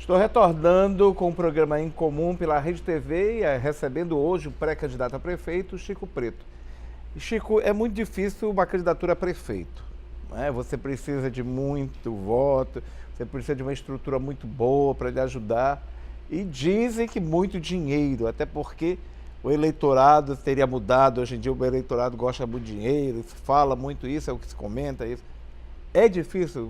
Estou retornando com um programa em comum pela Rede TV e recebendo hoje o pré-candidato a prefeito, Chico Preto. Chico, é muito difícil uma candidatura a prefeito, né? Você precisa de muito voto, você precisa de uma estrutura muito boa para lhe ajudar e dizem que muito dinheiro, até porque o eleitorado teria mudado. Hoje em dia o eleitorado gosta muito de dinheiro, se fala muito isso, é o que se comenta isso. É difícil,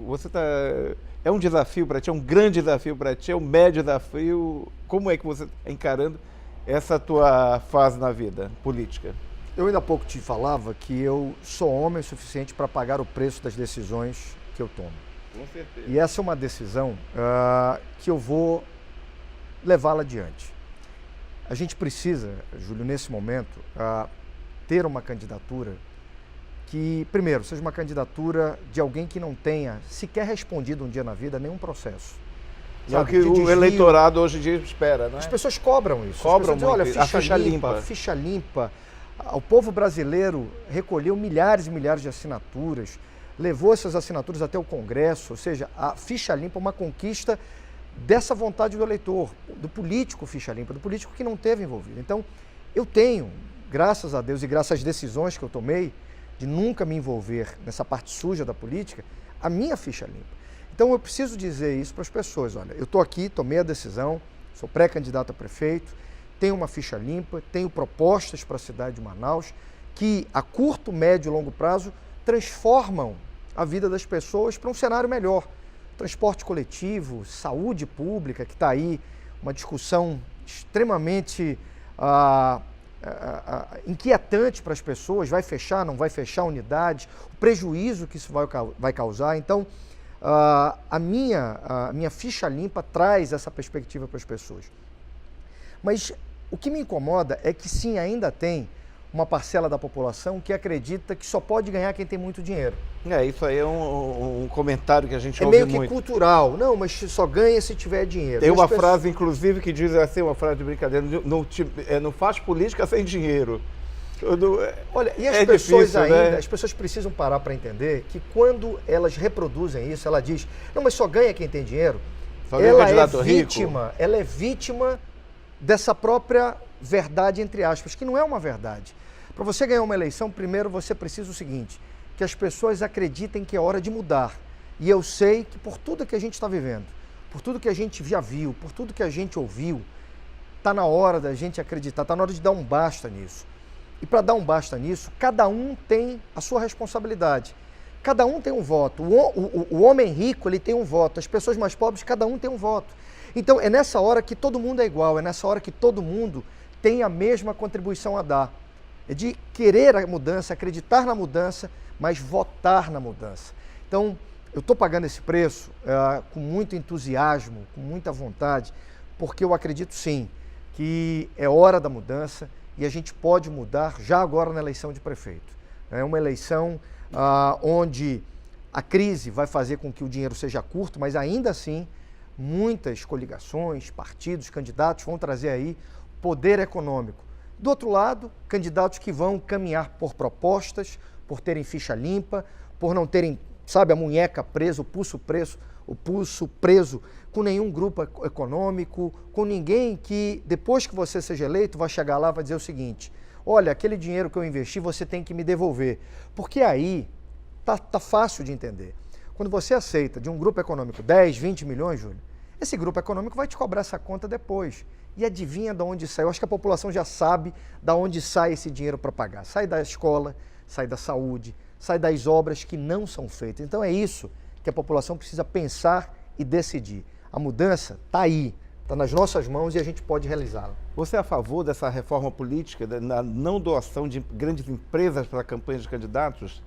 é um desafio para ti, é um grande desafio para ti, é um médio desafio. Como é que você está encarando essa tua fase na vida política? Eu ainda há pouco te falava que eu sou homem o suficiente para pagar o preço das decisões que eu tomo. Com certeza. E essa é uma decisão que eu vou levá-la adiante. A gente precisa, Júlio, nesse momento, ter uma candidatura que, primeiro, seja uma candidatura de alguém que não tenha sequer respondido um dia na vida nenhum processo. É o que o eleitorado hoje em dia espera, né? As pessoas cobram isso. Cobram muito. Olha, ficha limpa. Ficha limpa. O povo brasileiro recolheu milhares e milhares de assinaturas, levou essas assinaturas até o Congresso, ou seja, a ficha limpa é uma conquista dessa vontade do eleitor, do político ficha limpa, do político que não teve envolvido. Então, eu tenho, graças a Deus e graças às decisões que eu tomei, de nunca me envolver nessa parte suja da política, a minha ficha limpa. Então, eu preciso dizer isso para as pessoas. Olha, eu estou aqui, tomei a decisão, sou pré-candidato a prefeito, tenho uma ficha limpa, tenho propostas para a cidade de Manaus que, a curto, médio e longo prazo, transformam a vida das pessoas para um cenário melhor. Transporte coletivo, saúde pública, que está aí, uma discussão extremamente inquietante para as pessoas, vai fechar, não vai fechar unidades, o prejuízo que isso vai causar. Então, a minha ficha limpa traz essa perspectiva para as pessoas. Mas o que me incomoda é que sim, ainda tem uma parcela da população que acredita que só pode ganhar quem tem muito dinheiro. Isso aí é um comentário que a gente ouve muito. É meio que cultural. Não, mas só ganha se tiver dinheiro. Tem uma frase, inclusive, que diz assim, uma frase de brincadeira, não faz política sem dinheiro. Olha, e as pessoas difícil, ainda, né? as pessoas precisam parar para entender que quando elas reproduzem isso, ela diz, não, mas só ganha quem tem dinheiro. Ela é vítima dessa própria verdade, entre aspas, que não é uma verdade. Para você ganhar uma eleição, primeiro você precisa o seguinte, que as pessoas acreditem que é hora de mudar. E eu sei que por tudo que a gente está vivendo, por tudo que a gente já viu, por tudo que a gente ouviu, está na hora da gente acreditar, está na hora de dar um basta nisso. E para dar um basta nisso, cada um tem a sua responsabilidade. Cada um tem um voto. O homem rico, ele tem um voto. As pessoas mais pobres, cada um tem um voto. Então, é nessa hora que todo mundo é igual, é nessa hora que todo mundo tem a mesma contribuição a dar. É de querer a mudança, acreditar na mudança, mas votar na mudança. Então, eu estou pagando esse preço com muito entusiasmo, com muita vontade, porque eu acredito sim que é hora da mudança e a gente pode mudar já agora na eleição de prefeito. É uma eleição onde a crise vai fazer com que o dinheiro seja curto, mas ainda assim muitas coligações, partidos, candidatos vão trazer aí poder econômico. Do outro lado, candidatos que vão caminhar por propostas, por terem ficha limpa, por não terem, sabe, a munheca presa, o pulso preso com nenhum grupo econômico, com ninguém que, depois que você seja eleito, vai chegar lá e vai dizer o seguinte, olha, aquele dinheiro que eu investi, você tem que me devolver. Porque aí tá fácil de entender. Quando você aceita de um grupo econômico 10, 20 milhões, Júlio, esse grupo econômico vai te cobrar essa conta depois. E adivinha de onde sai? Eu acho que a população já sabe de onde sai esse dinheiro para pagar. Sai da escola, sai da saúde, sai das obras que não são feitas. Então é isso que a população precisa pensar e decidir. A mudança está aí, está nas nossas mãos e a gente pode realizá-la. Você é a favor dessa reforma política, da não doação de grandes empresas para campanhas de candidatos?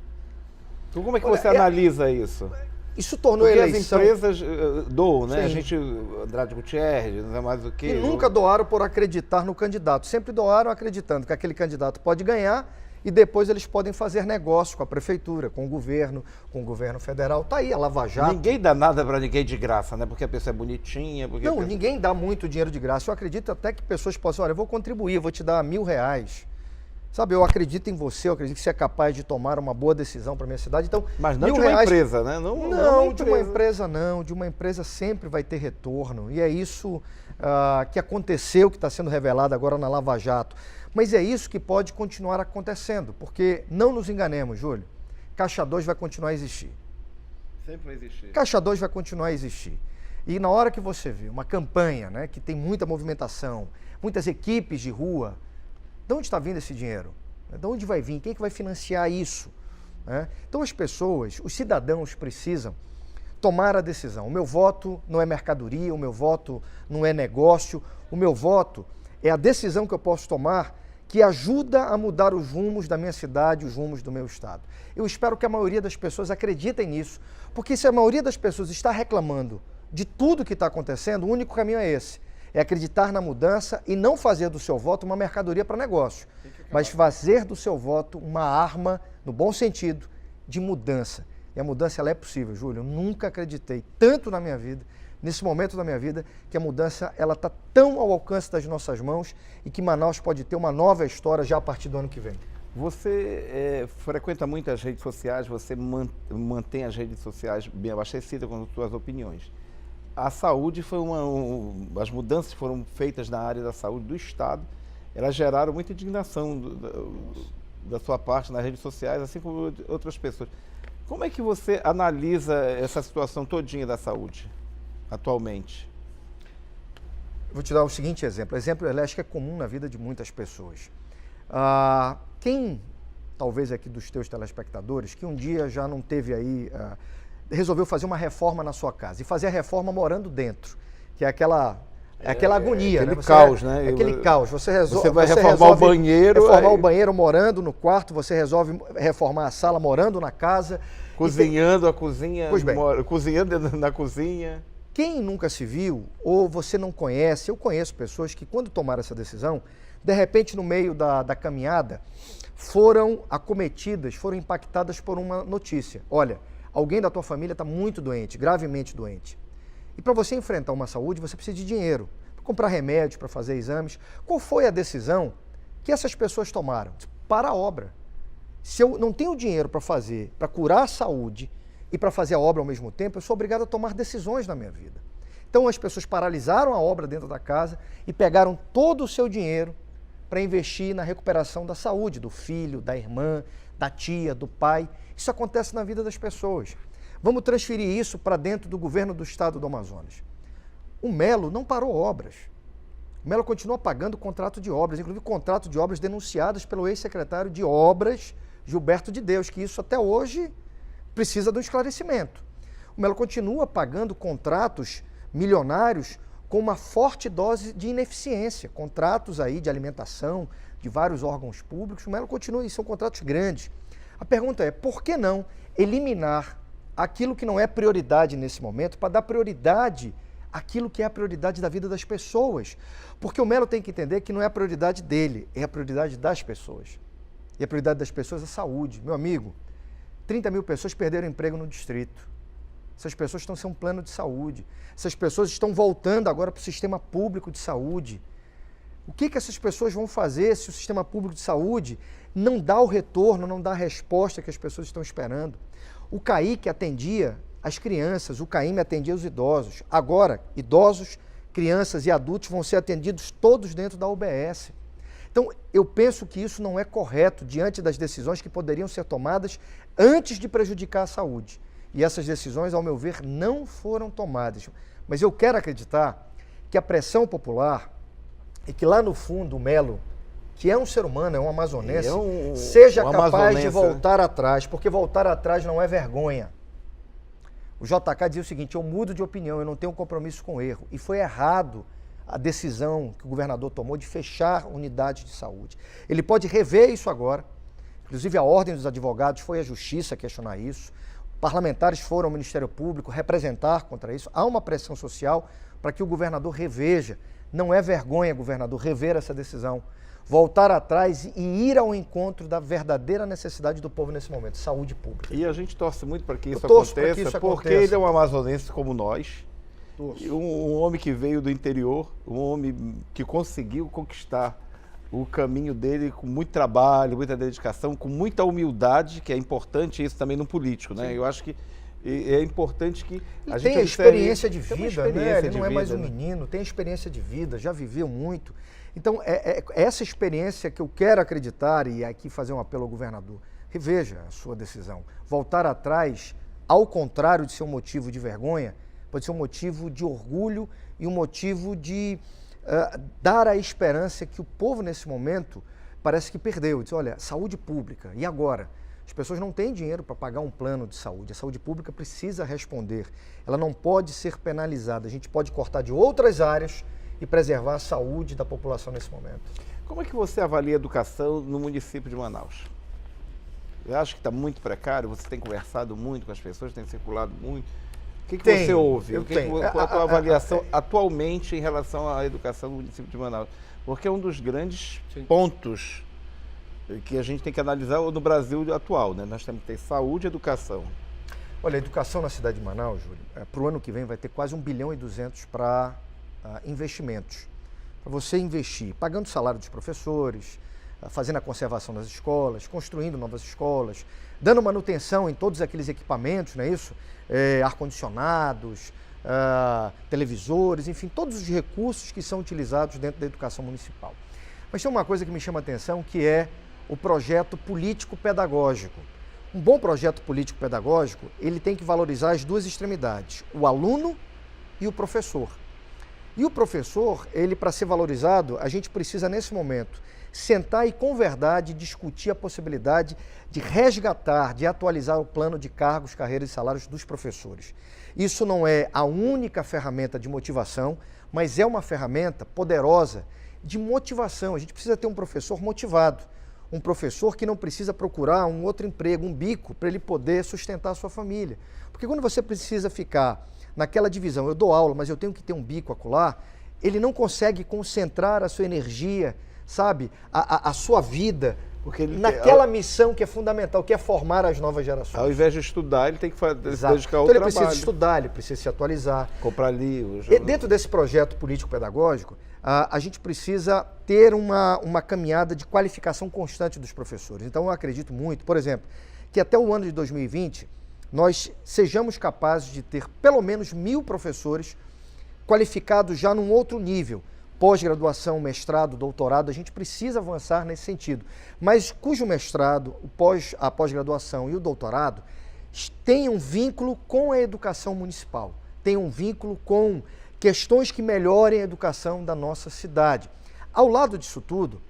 Então, como é que você analisa isso? Isso tornou Porque a eleição... as empresas doam, né? Sim. A gente, Andrade Gutierrez, não é mais do que... E nunca doaram por acreditar no candidato, sempre doaram acreditando que aquele candidato pode ganhar e depois eles podem fazer negócio com a prefeitura, com o governo federal. Está aí a Lava Jato. Ninguém dá nada para ninguém de graça, né? Porque a pessoa é bonitinha. Não, ninguém dá muito dinheiro de graça. Eu acredito até que pessoas possam, olha, eu vou contribuir, eu vou te dar R$1.000. Sabe, eu acredito em você, eu acredito que você é capaz de tomar uma boa decisão para minha cidade. Então, Mas não de uma empresa, né? Não, de uma empresa não. De uma empresa sempre vai ter retorno. E é isso que aconteceu, que está sendo revelado agora na Lava Jato. Mas é isso que pode continuar acontecendo, porque não nos enganemos, Júlio. Caixa 2 vai continuar a existir. Sempre vai existir. Caixa 2 vai continuar a existir. E na hora que você vê uma campanha, né, que tem muita movimentação, muitas equipes de rua, de onde está vindo esse dinheiro? De onde vai vir? Quem é que vai financiar isso? Né? Então as pessoas, os cidadãos precisam tomar a decisão. O meu voto não é mercadoria, o meu voto não é negócio, o meu voto é a decisão que eu posso tomar que ajuda a mudar os rumos da minha cidade, os rumos do meu estado. Eu espero que a maioria das pessoas acreditem nisso, porque se a maioria das pessoas está reclamando de tudo que está acontecendo, o único caminho é esse. É acreditar na mudança e não fazer do seu voto uma mercadoria para negócio, mas fazer do seu voto uma arma, no bom sentido, de mudança. E a mudança ela é possível, Júlio. Eu nunca acreditei tanto na minha vida, nesse momento da minha vida, que a mudança ela está tão ao alcance das nossas mãos e que Manaus pode ter uma nova história já a partir do ano que vem. Você frequenta muito as redes sociais, você mantém as redes sociais bem abastecidas com as suas opiniões. A saúde foi as mudanças que foram feitas na área da saúde do Estado, elas geraram muita indignação da sua parte nas redes sociais, assim como de outras pessoas. Como é que você analisa essa situação todinha da saúde, atualmente? Vou te dar o seguinte exemplo. Exemplo, acho que é comum na vida de muitas pessoas. Quem, talvez aqui dos teus telespectadores, que um dia já não teve aí... resolveu fazer uma reforma na sua casa e fazer a reforma morando dentro, que é aquela agonia, aquele né? caos, né? Aquele caos. Você vai reformar o banheiro. Reformar o banheiro morando no quarto, você resolve reformar a sala morando na casa. Cozinhando a cozinha, Pois bem. Cozinhando na cozinha. Quem nunca se viu, ou você não conhece, eu conheço pessoas que quando tomaram essa decisão, de repente no meio da caminhada, foram acometidas, foram impactadas por uma notícia. Olha, alguém da tua família está muito doente, gravemente doente. E para você enfrentar uma saúde, você precisa de dinheiro, para comprar remédios, para fazer exames. Qual foi a decisão que essas pessoas tomaram? Para a obra. Se eu não tenho dinheiro para fazer, para curar a saúde e para fazer a obra ao mesmo tempo, eu sou obrigado a tomar decisões na minha vida. Então as pessoas paralisaram a obra dentro da casa e pegaram todo o seu dinheiro para investir na recuperação da saúde, do filho, da irmã, da tia, do pai. Isso acontece na vida das pessoas. Vamos transferir isso para dentro do governo do estado do Amazonas. O Melo não parou obras. O Melo continua pagando contrato de obras, inclusive contrato de obras denunciadas pelo ex-secretário de Obras, Gilberto de Deus, que isso até hoje precisa de um esclarecimento. O Melo continua pagando contratos milionários com uma forte dose de ineficiência, contratos aí de alimentação de vários órgãos públicos. O Melo continua, e são contratos grandes. A pergunta é, por que não eliminar aquilo que não é prioridade nesse momento para dar prioridade àquilo que é a prioridade da vida das pessoas? Porque o Melo tem que entender que não é a prioridade dele, é a prioridade das pessoas. E a prioridade das pessoas é a saúde. Meu amigo, 30 mil pessoas perderam emprego no distrito. Essas pessoas estão sem um plano de saúde. Essas pessoas estão voltando agora para o sistema público de saúde. O que essas pessoas vão fazer se o sistema público de saúde não dá o retorno, não dá a resposta que as pessoas estão esperando? O CAIC atendia as crianças, o CAIM atendia os idosos. Agora, idosos, crianças e adultos vão ser atendidos todos dentro da UBS. Então, eu penso que isso não é correto diante das decisões que poderiam ser tomadas antes de prejudicar a saúde. E essas decisões, ao meu ver, não foram tomadas. Mas eu quero acreditar que a pressão popular e que lá no fundo o Melo, que é um ser humano, é um amazonense, seja capaz de voltar atrás, porque voltar atrás não é vergonha. O JK dizia o seguinte, eu mudo de opinião, eu não tenho compromisso com erro. E foi errado a decisão que o governador tomou de fechar unidades de saúde. Ele pode rever isso agora, inclusive a Ordem dos Advogados foi à Justiça questionar isso, parlamentares foram ao Ministério Público representar contra isso, há uma pressão social para que o governador reveja. Não é vergonha, governador, rever essa decisão, voltar atrás e ir ao encontro da verdadeira necessidade do povo nesse momento, saúde pública. E a gente torce muito para que isso aconteça, porque ele é um amazonense como nós, um homem que veio do interior, um homem que conseguiu conquistar o caminho dele com muito trabalho, muita dedicação, com muita humildade, que é importante isso também no político, né? Sim. Eu acho que é importante que a gente tem experiência de vida, né? Ele não é mais um menino, tem experiência de vida, já viveu muito. Então, é essa experiência que eu quero acreditar, e aqui fazer um apelo ao governador. Reveja a sua decisão. Voltar atrás, ao contrário de ser um motivo de vergonha, pode ser um motivo de orgulho e um motivo de dar a esperança que o povo, nesse momento, parece que perdeu. Diz, olha, saúde pública, e agora? As pessoas não têm dinheiro para pagar um plano de saúde. A saúde pública precisa responder. Ela não pode ser penalizada. A gente pode cortar de outras áreas e preservar a saúde da população nesse momento. Como é que você avalia a educação no município de Manaus? Eu acho que está muito precário, você tem conversado muito com as pessoas, tem circulado muito. O que você ouve? Qual a tua avaliação atualmente em relação à educação do município de Manaus? Porque é um dos grandes pontos que a gente tem que analisar no Brasil atual, né? Nós temos que ter saúde e educação. Olha, a educação na cidade de Manaus, Júlio, para o ano que vem vai ter quase 1,2 bilhão para investimentos. Para você investir, pagando o salário dos professores, fazendo a conservação das escolas, construindo novas escolas, dando manutenção em todos aqueles equipamentos, não é isso? Ar-condicionados, televisores, enfim, todos os recursos que são utilizados dentro da educação municipal. Mas tem uma coisa que me chama a atenção, que é o projeto político-pedagógico. Um bom projeto político-pedagógico, ele tem que valorizar as duas extremidades, o aluno e o professor. E o professor, ele para ser valorizado, a gente precisa nesse momento sentar e com verdade discutir a possibilidade de resgatar, de atualizar o plano de cargos, carreiras e salários dos professores. Isso não é a única ferramenta de motivação, mas é uma ferramenta poderosa de motivação. A gente precisa ter um professor motivado, um professor que não precisa procurar um outro emprego, um bico, para ele poder sustentar a sua família. Porque quando você precisa ficar naquela divisão, eu dou aula, mas eu tenho que ter um bico acolá, ele não consegue concentrar a sua energia, sabe, a sua vida, porque naquela missão que é fundamental, que é formar as novas gerações. Ao invés de estudar, ele tem que se dedicar ao trabalho. Ele precisa estudar, ele precisa se atualizar. Comprar livros. E dentro desse projeto político-pedagógico, a gente precisa ter uma caminhada de qualificação constante dos professores. Então, eu acredito muito, por exemplo, que até o ano de 2020, nós sejamos capazes de ter pelo menos 1.000 professores qualificados já num outro nível. Pós-graduação, mestrado, doutorado, a gente precisa avançar nesse sentido. Mas cujo mestrado, a pós-graduação e o doutorado tenham vínculo com a educação municipal, tenham vínculo com questões que melhorem a educação da nossa cidade. Ao lado disso tudo,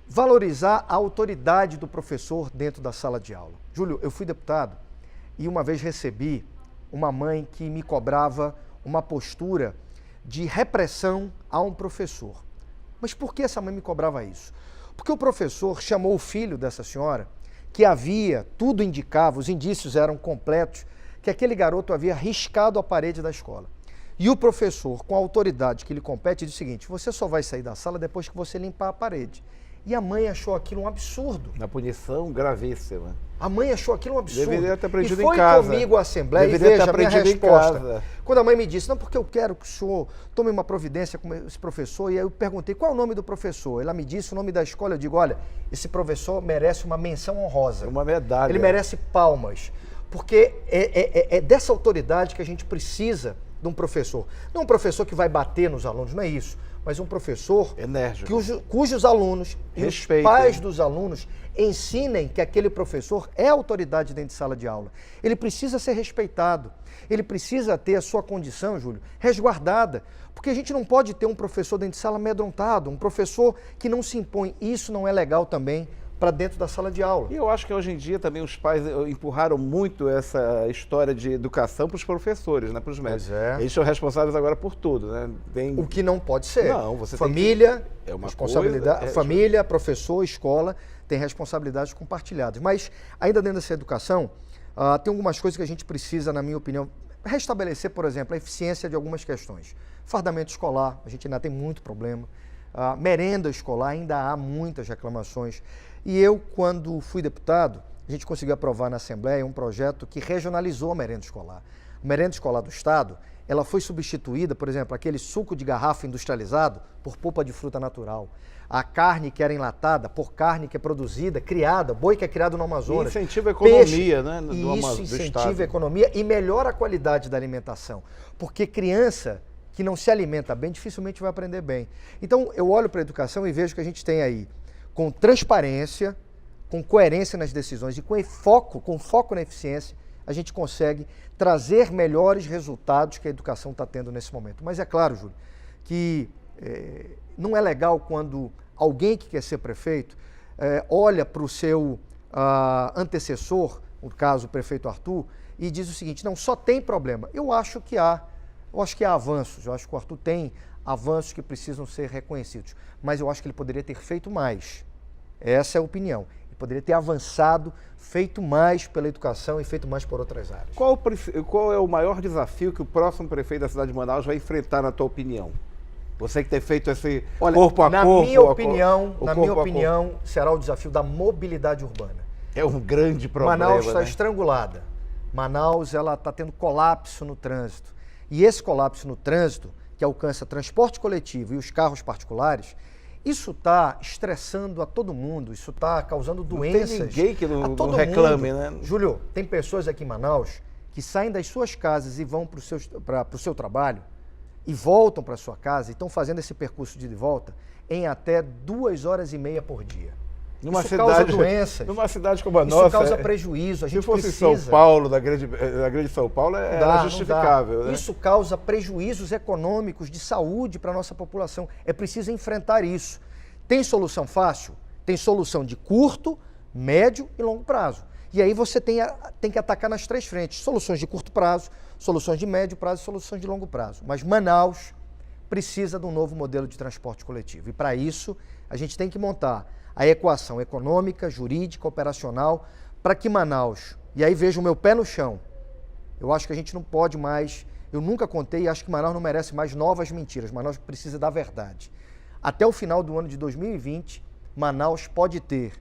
valorizar a autoridade do professor dentro da sala de aula. Júlio, eu fui deputado e uma vez recebi uma mãe que me cobrava uma postura de repressão a um professor. Mas por que essa mãe me cobrava isso? Porque o professor chamou o filho dessa senhora, que havia, tudo indicava, os indícios eram completos, que aquele garoto havia riscado a parede da escola. E o professor, com a autoridade que lhe compete, disse o seguinte: você só vai sair da sala depois que você limpar a parede. E a mãe achou aquilo um absurdo. Uma punição gravíssima. A mãe achou aquilo um absurdo. Deveria ter aprendido em casa. E foi comigo à Assembleia e veja a minha resposta. Quando a mãe me disse, não, porque eu quero que o senhor tome uma providência com esse professor, e aí eu perguntei, qual é o nome do professor? Ela me disse o nome da escola, eu digo, olha, esse professor merece uma menção honrosa. Uma medalha. Ele merece palmas, porque é dessa autoridade que a gente precisa de um professor. Não um professor que vai bater nos alunos, não é isso. Mas um professor enérgico, cujos alunos e os pais dos alunos ensinem que aquele professor é autoridade dentro de sala de aula. Ele precisa ser respeitado, ele precisa ter a sua condição, Júlio, resguardada, porque a gente não pode ter um professor dentro de sala amedrontado, um professor que não se impõe. Isso não é legal também para dentro da sala de aula. E eu acho que hoje em dia também os pais empurraram muito essa história de educação para os professores, né, para os médicos. Eles são responsáveis agora por tudo, né? O que não pode ser. Não, você família, tem que... responsabilidade, família, professor, escola tem responsabilidades compartilhadas. Mas ainda dentro dessa educação, tem algumas coisas que a gente precisa, na minha opinião, restabelecer, por exemplo, a eficiência de algumas questões. Fardamento escolar, a gente ainda tem muito problema. Merenda escolar, ainda há muitas reclamações. E eu, quando fui deputado, a gente conseguiu aprovar na Assembleia um projeto que regionalizou a merenda escolar. A merenda escolar do Estado, ela foi substituída, por exemplo, aquele suco de garrafa industrializado por polpa de fruta natural. A carne que era enlatada por carne que é produzida, criada, boi que é criado no Amazonas. E incentiva a economia, né, Isso incentiva a economia e melhora a qualidade da alimentação. Porque criança que não se alimenta bem, dificilmente vai aprender bem. Então, eu olho para a educação e vejo que a gente tem aí, com transparência, com coerência nas decisões e com foco na eficiência, a gente consegue trazer melhores resultados que a educação está tendo nesse momento. Mas é claro, Júlio, que não é legal quando alguém que quer ser prefeito olha para o seu antecessor, no caso o prefeito Arthur, e diz o seguinte, não, só tem problema. Eu acho que há avanços, eu acho que o Arthur tem avanços que precisam ser reconhecidos, mas eu acho que ele poderia ter feito mais. Essa é a opinião. Ele poderia ter avançado, feito mais pela educação e feito mais por outras áreas. Qual é o maior desafio que o próximo prefeito da cidade de Manaus vai enfrentar, na tua opinião? Você que tem feito esse corpo a corpo. Na minha opinião, será o desafio da mobilidade urbana. É um grande problema. Manaus está estrangulada. Manaus está tendo colapso no trânsito. E esse colapso no trânsito, que alcança transporte coletivo e os carros particulares, isso está estressando a todo mundo, isso está causando doenças. Não tem ninguém que não reclame, né? Júlio, tem pessoas aqui em Manaus que saem das suas casas e vão para o seu trabalho e voltam para a sua casa e estão fazendo esse percurso de volta em até 2h30 por dia. Isso causa doenças. Numa cidade como a nossa. Isso causa prejuízo. A gente se fosse precisa... São Paulo, da grande São Paulo, era justificável. Né? Isso causa prejuízos econômicos de saúde para a nossa população. É preciso enfrentar isso. Tem solução fácil? Tem solução de curto, médio e longo prazo. E aí você tem que atacar nas três frentes. Soluções de curto prazo, soluções de médio prazo e soluções de longo prazo. Mas Manaus precisa de um novo modelo de transporte coletivo. E para isso, a gente tem que montar a equação econômica, jurídica, operacional, para que Manaus, e aí vejo o meu pé no chão, eu acho que a gente não pode mais, eu nunca contei e acho que Manaus não merece mais novas mentiras, Manaus precisa da verdade. Até o final do ano de 2020, Manaus pode ter,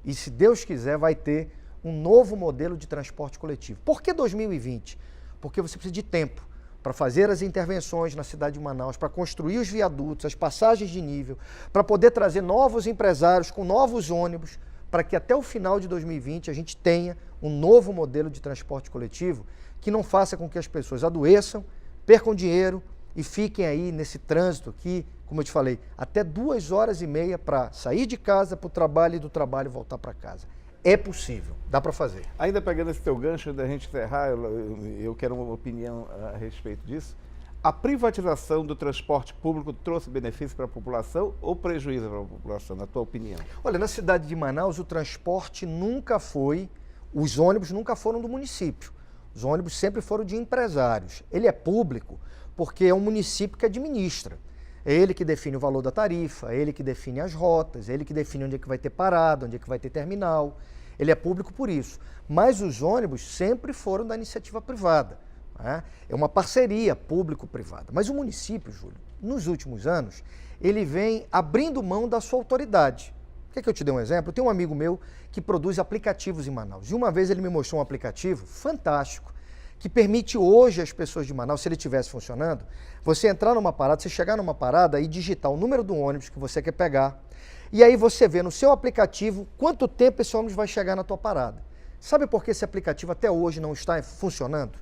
e se Deus quiser, vai ter um novo modelo de transporte coletivo. Por que 2020? Porque você precisa de tempo para fazer as intervenções na cidade de Manaus, para construir os viadutos, as passagens de nível, para poder trazer novos empresários com novos ônibus, para que até o final de 2020 a gente tenha um novo modelo de transporte coletivo que não faça com que as pessoas adoeçam, percam dinheiro e fiquem aí nesse trânsito que, como eu te falei, até 2h30 para sair de casa para o trabalho e do trabalho voltar para casa. É possível, dá para fazer. Ainda pegando esse teu gancho da gente encerrar, eu quero uma opinião a respeito disso. A privatização do transporte público trouxe benefício para a população ou prejuízo para a população, na tua opinião? Olha, na cidade de Manaus o transporte nunca foi, os ônibus nunca foram do município. Os ônibus sempre foram de empresários. Ele é público porque é um município que administra. É ele que define o valor da tarifa, é ele que define as rotas, é ele que define onde é que vai ter parada, onde é que vai ter terminal. Ele é público por isso. Mas os ônibus sempre foram da iniciativa privada. Né? É uma parceria público-privada. Mas o município, Júlio, nos últimos anos, ele vem abrindo mão da sua autoridade. Quer que eu te dê um exemplo? Eu tenho um amigo meu que produz aplicativos em Manaus. E uma vez ele me mostrou um aplicativo fantástico, que permite hoje às pessoas de Manaus, se ele estivesse funcionando, você entrar numa parada, você chegar numa parada e digitar o número do ônibus que você quer pegar, e aí você vê no seu aplicativo quanto tempo esse ônibus vai chegar na tua parada. Sabe por que esse aplicativo até hoje não está funcionando?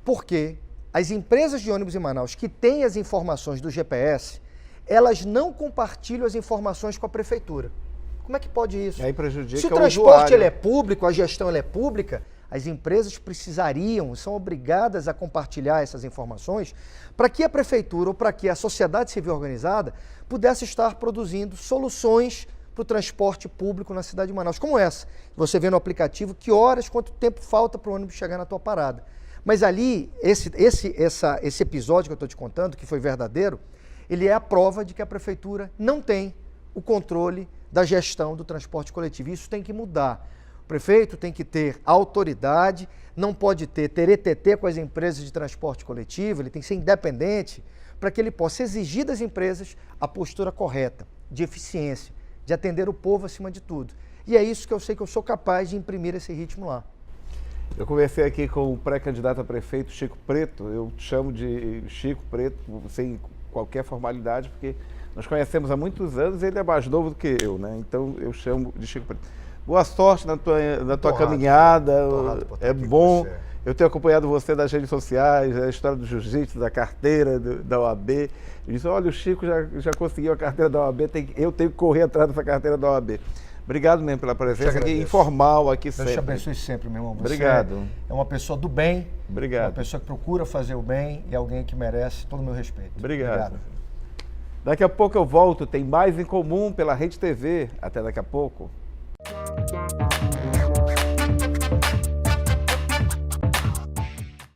Porque as empresas de ônibus em Manaus que têm as informações do GPS, elas não compartilham as informações com a prefeitura. Como é que pode isso? E aí prejudica o Se o transporte ele é público, a gestão ela é pública, as empresas precisariam, são obrigadas a compartilhar essas informações para que a prefeitura ou para que a sociedade civil organizada pudesse estar produzindo soluções para o transporte público na cidade de Manaus, como essa. Você vê no aplicativo que horas, quanto tempo falta para o ônibus chegar na tua parada. Mas ali, esse episódio que eu estou te contando, que foi verdadeiro, ele é a prova de que a prefeitura não tem o controle da gestão do transporte coletivo. Isso tem que mudar. O prefeito tem que ter autoridade, não pode ter TTT com as empresas de transporte coletivo, ele tem que ser independente para que ele possa exigir das empresas a postura correta, de eficiência, de atender o povo acima de tudo. E é isso que eu sei que eu sou capaz de imprimir esse ritmo lá. Eu conversei aqui com o pré-candidato a prefeito, Chico Preto. Eu chamo de Chico Preto, sem qualquer formalidade, porque nós conhecemos há muitos anos e ele é mais novo do que eu, né? Então eu chamo de Chico Preto. Boa sorte na tua caminhada, é bom. Eu tenho acompanhado você nas redes sociais, a história do jiu-jitsu, da carteira, da OAB. Eu disse, olha, o Chico já conseguiu a carteira da OAB, eu tenho que correr atrás dessa carteira da OAB. Obrigado mesmo pela presença aqui, informal aqui sempre. Deus te abençoe sempre, meu irmão. Você Obrigado. É uma pessoa do bem, Obrigado. Uma pessoa que procura fazer o bem e alguém que merece todo o meu respeito. Obrigado. Daqui a pouco eu volto, tem mais em comum pela Rede TV. Até daqui a pouco.